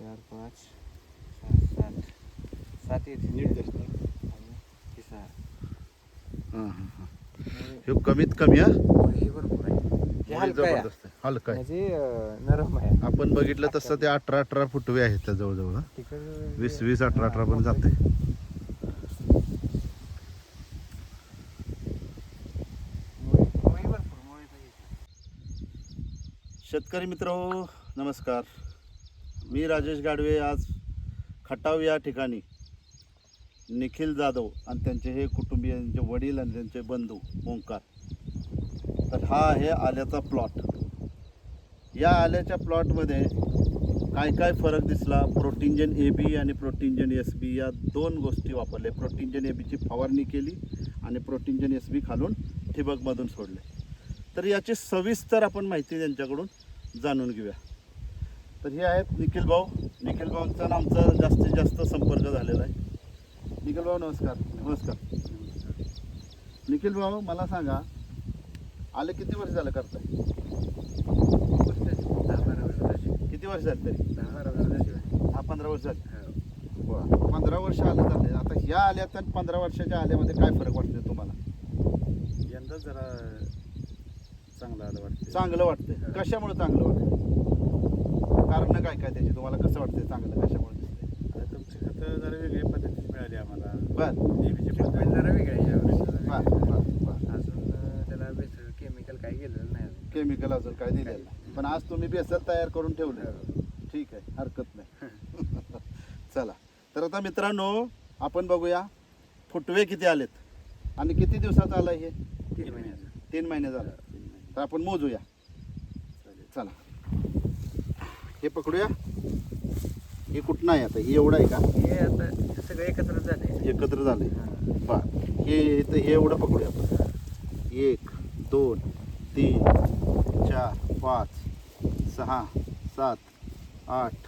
4 5 6 7 7 येते नीट धर. की 6 हां हां हां हे कमीत कमी हा हे भरपूर आहे हे हलकं आहे. जबरदस्त आहे हलका आहे. म्हणजे नरम आहे. आपण बघितलं तसं ते 18 फुटवे आहेत त्या जवळजवळ हा. तिकडं 20 18 पण जाते. मुळी भरपूर मुळी शेतकरी मित्र नमस्कार. मी राजेश गाडवे आज खटाव या ठिकाणी निखिल जाधव आणि त्यांचे हे कुटुंबीय त्यांचे वडील आणि त्यांचे बंधू ओंकार. तर हा आहे आल्याचा प्लॉट. या आल्याच्या प्लॉटमध्ये काय काय फरक दिसला. प्रोटीनजन ए बी आणि प्रोटीनजन एस बी या दोन गोष्टी वापरले. प्रोटीनजन ए बीची फवारणी केली आणि प्रोटीनजन एस बी खालून ठिबकमधून सोडले. तर याची सविस्तर आपण माहिती त्यांच्याकडून जाणून घेऊया. तर हे आहेत निखिल भाऊ. निखिल भाऊंचा आणि आमचा जास्तीत जास्त संपर्क झालेला आहे. निखिल भाऊ नमस्कार. नमस्कार निखिल भाऊ, मला सांगा आले किती वर्ष झालं करताय? 10-12 वर्ष झाली. किती वर्ष झाली तरी? 10-12 वर्ष झाली. 10-15 वर्ष झाली. बरं, 15 वर्ष आलं झाले. आता ह्या आल्यात आणि 15 वर्षाच्या आल्यामध्ये काय फरक वाटतोय तुम्हाला? यंदा जरा चांगलं आलं वाटतं. चांगलं वाटतंय. कशामुळे चांगलं वाटतंय? कारण काय काय त्याची? तुम्हाला कसं वाटतंय चांगलं कशामुळे दिसतंय? आता तुमची खतं जरा वेगळी पद्धतीची मिळाली आम्हाला. बरं नेहमीची पद्धत जरा वेगळी आहे यावर्षी. बरं अजून त्याला बेसल केमिकल काही गेलेलं नाही अजून. केमिकल अजून काय दिलेलं नाही. पण आज तुम्ही बेसल तयार करून ठेवलं. ठीक आहे, हरकत नाही. चला, तर आता मित्रांनो आपण बघूया फुटवे किती आलेत आणि किती दिवसात आलं हे? 3 महिन्याचं. 3 महिने झालं. तर आपण मोजूया. चला हे पकडूया. हे कुठं आहे आता? हे एवढं आहे का? हे आता सगळे एकत्र झाले. एकत्र झाले. बर, हे तर हे एवढं पकडूया आपण. 1 2 3 4 5 6 7 8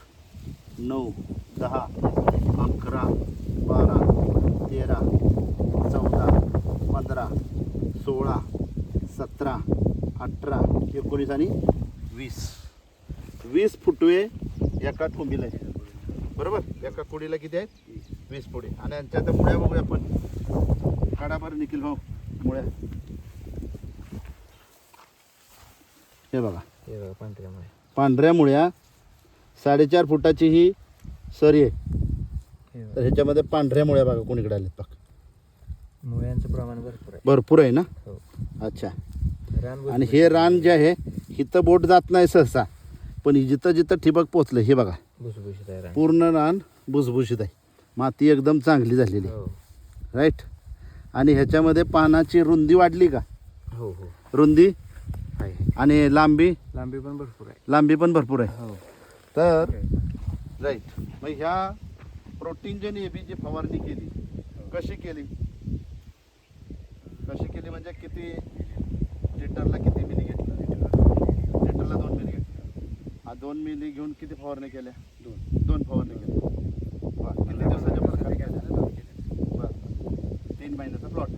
9 10 11 12 13 14 15 16 17 18 19 आणि 20 फुटवे एका ठोंबीला आहे. बरोबर, एका कुडीला किती आहेत? 20 पुढे. आणि यांच्या आता मुळ्या बघूया आपण. काढा बरं निखिल भाऊ मुळ्या. हे बघा हे बघा पांढऱ्यामुळे. पांढऱ्या मुळ्या 4.5 फुटाची ही सरी आहे. हे तर ह्याच्यामध्ये पांढऱ्या मुळ्या बघा कोणीकडे आलेत बघा. मुळ्यांचं प्रमाण भरपूर आहे. भरपूर आहे ना? हो. अच्छा. रान आणि हे रान जे आहे इथं बोट जात नाही सहसा, पण जिथं जिथं ठिबक पोचलं हे बघा भुसभुशीत आहे रान. पूर्ण रान भुसभुशीत आहे. माती एकदम चांगली झालेली हो राईट. आणि ह्याच्यामध्ये पानाची रुंदी वाढली का? हो हो रुंदी आहे. आणि लांबी लांबी पण भरपूर आहे. लांबी पण भरपूर आहे. हो. तर राईट. मग ह्या प्रोटीनजन ए बीची फवारणी केली. कशी केली? कशी केली म्हणजे किती लिटरला किती मिली घेतलं? लिटरला 2 मिली घेतलं. हा 2 मिली घेऊन किती फवारणी केल्या? 2 फवारणी केल्या. बरं, किती दिवसाच्या प्रकारे केल्या? बरं, 3 महिन्याचा प्लॉट.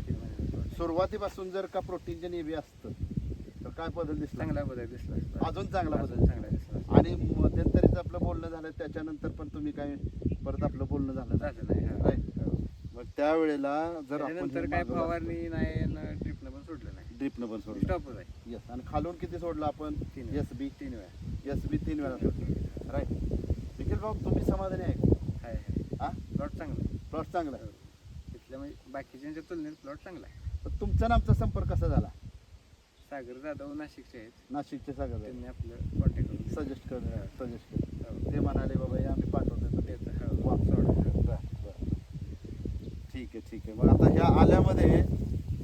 सुरुवातीपासून जर का प्रोटीनजन ए बी असतं तर काय बदल दिसला? चांगला बदल दिसला. अजून चांगला बदल. चांगला दिसला. आणि मध्यंतरीच आपलं बोलणं झालं, त्याच्यानंतर पण तुम्ही काय परत आपलं बोलणं झालं झालं नाही. हा. राईट. मग त्यावेळेला जर आपण त्यानंतर काय फवारणी नाही, ट्रिपनं पण सोडलं नाही. ड्रिपनं पण सोडलं. स्टॉपच आहे. येस. आणि खालून किती सोडलं आपण? 3 एस बी. 3 वेळा. एस बी 3 वेळा सोडलं. राईट. निखिल भाऊ तुम्ही समाधानी आहे का? आहे. हा, प्लॉट चांगला आहे. प्लॉट चांगला आहे. तिथल्या म्हणजे बाकीच्यांच्या तुलनेत प्लॉट चांगला आहे. तर तुमचा आणि आमचा संपर्क कसा झाला? सागर जाधव नाशिकचे आहेत. नाशिकचे सगळं त्यांनी आपलं कॉन्टॅक्ट करून सजेस्ट केलं. हो. ते म्हणाले बाबा हे आम्ही पाठवतो तर देतं. देतो. हो. वाप सोडा. बरं, बरं. ठीक आहे, ठीक आहे. मग आता ह्या आल्यामध्ये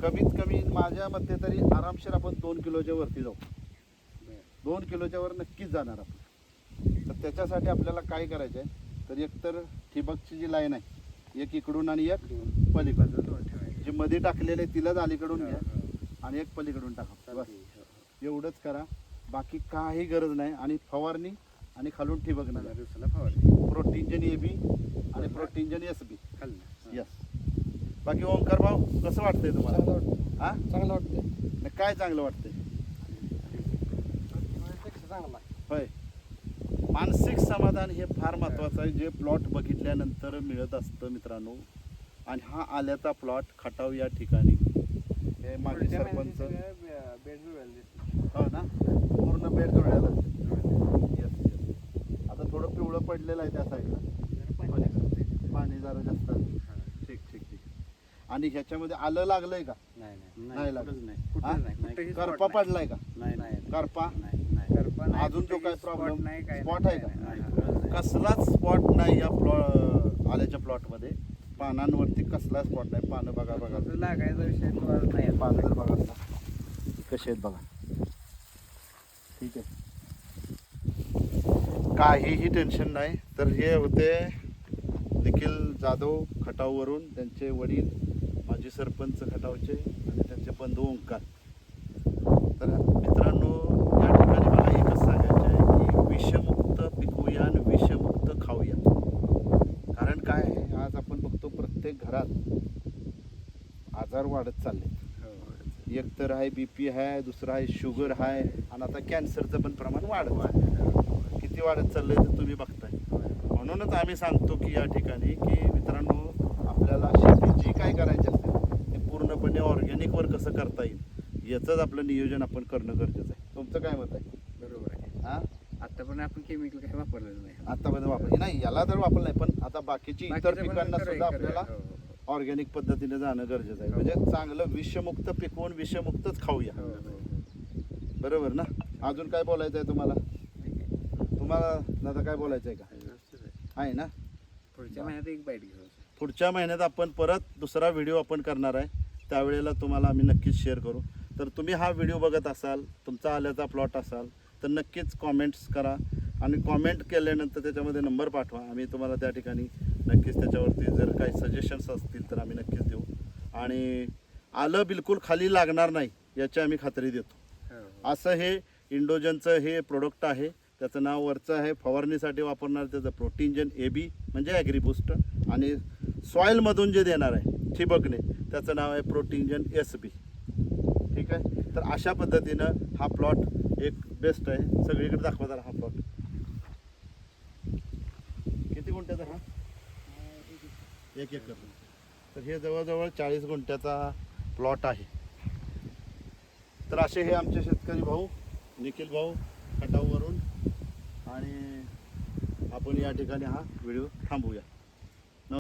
कमीत कमी माझ्या मते तरी आरामशीर आपण 2 किलोच्या वरती जाऊ. बरं. 2 किलोच्या वर नक्कीच जाणार आपण. तर त्याच्यासाठी आपल्याला काय करायचं आहे? तर एकतर ठिबकची जी लाईन आहे एक इकडून आणि एक दोन पलीकडून. दोन ठेवायचे. जी मध्ये टाकलेले तिलाच अलीकडून हो, घ्या हो. आणि एक पलीकडून टाका. बस चालतंय. हो. एवढंच करा. बाकी काही गरज नाही. आणि फवारणी आणि खालून ठिबक 15 नाही. दिवसाला फवारणी. प्रोटीनजन ए बी आणि प्रोटीनजन एस बी. खाल्लं. यस. बाकी ओंकार भाऊ कसं वाटतंय तुम्हाला? हा, चांगलं वाटतं. काय चांगलं वाटतंय? चांगला. होय. मानसिक समाधान हे फार महत्त्वाचं आहे, जे प्लॉट बघितल्यानंतर मिळत असतं मित्रांनो. आणि हा आल्याचा प्लॉट खटाव या ठिकाणी हे माजी सरपंच हो ना, पूर्ण बेड जोडलेला येस येस. आता थोडं पिवळं पडलेलं आहे त्या साईडला, पाणी जरा जास्त आहे. ठीक ठीक ठीक. आणि ह्याच्यामध्ये आलं लागलंय का? नाही लागलं. करपा पडलाय का? करपा अजून जो काय प्रॉब्लेम स्पॉट आहे का? कसलाच स्पॉट नाही या आल्याच्या प्लॉटमध्ये. पानांवरती कसला स्पॉट नाही. पानं बघा लागायचा विषय नाही. पानं तर बघा कसे आहेत बघा. ठीक आहे, काहीही टेन्शन नाही. तर हे होते निखिल जाधव खटाववरून, त्यांचे वडील माजी सरपंच खटावचे आणि त्यांचे बंधू ओंकार. तर मित्रांनो, या ठिकाणी मला एकच सांगायचं आहे की विषमुक्त पिकूया आणि विषमुक्त खाऊया. कारण काय आहे, आज आपण बघतो प्रत्येक घरात आजार वाढत चालले. एक तर आहे BP आहे, दुसरा आहे शुगर आहे, आणि आता कॅन्सरचं पण प्रमाण वाढत किती वाढत चाललंय ते तुम्ही बघताय. म्हणूनच आम्ही सांगतो की या ठिकाणी की मित्रांनो, आपल्याला शेती जी काय करायची असते ते पूर्णपणे ऑर्गॅनिकवर कसं करता येईल याचंच आपलं नियोजन आपण करणं गरजेचं आहे. तुमचं काय मत आहे? बरोबर आहे. हां, आतापर्यंत आपण केमिकल काही वापरलेलं नाही. आतापर्यंत वापर नाही, याला तर वापरलं नाही, पण आता बाकीची इतर पिकांना सुद्धा आपल्याला ऑर्गॅनिक पद्धतीने जाणं गरजेचं आहे. म्हणजे चांगलं विषमुक्त पिकवून विषमुक्तच खाऊया. बरोबर ना? अजून काय बोलायचं आहे तुम्हाला? दादा काय बोलायचं आहे का? आहे ना? पुढच्या महिन्यात एक बाईट घेऊ. पुढच्या महिन्यात आपण परत दुसरा व्हिडिओ आपण करणार आहे, त्यावेळेला तुम्हाला आम्ही नक्कीच शेअर करू. तर तुम्ही हा व्हिडिओ बघत असाल, तुमचा आल्याचा प्लॉट असाल तर नक्कीच कॉमेंट्स करा. आणि कॉमेंट केल्यानंतर त्याच्यामध्ये नंबर पाठवा. आम्ही तुम्हाला त्या ठिकाणी नक्कीच त्याच्यावरती जर काही सजेशन्स असतील तर आम्ही नक्कीच देऊ. आणि आलं बिलकुल खाली लागणार नाही याची आम्ही खात्री देतो. असं हे इंडोजनचं हे प्रोडक्ट आहे. त्याचं नाव वरचं आहे फवारणीसाठी वापरणार त्याचं प्रोटीनजन AB म्हणजे ॲग्रीबूस्ट, आणि सॉईलमधून जे देणार आहे ठिबकने त्याचं नाव आहे प्रोटीनजन SB. ठीक आहे, तर अशा पद्धतीनं हा प्लॉट एक बेस्ट आहे. सगळीकडे दाखवा जरा हा प्लॉट किती गुंठ्याचा? हा 1 एकर. तर हे जवळजवळ 40 गुंठ्याचा प्लॉट आहे. तर असे हे आमचे शेतकरी भाऊ निखिल भाऊ खटाववरून. आणि आपण या ठिकाणी हा व्हिडिओ थांबवूया.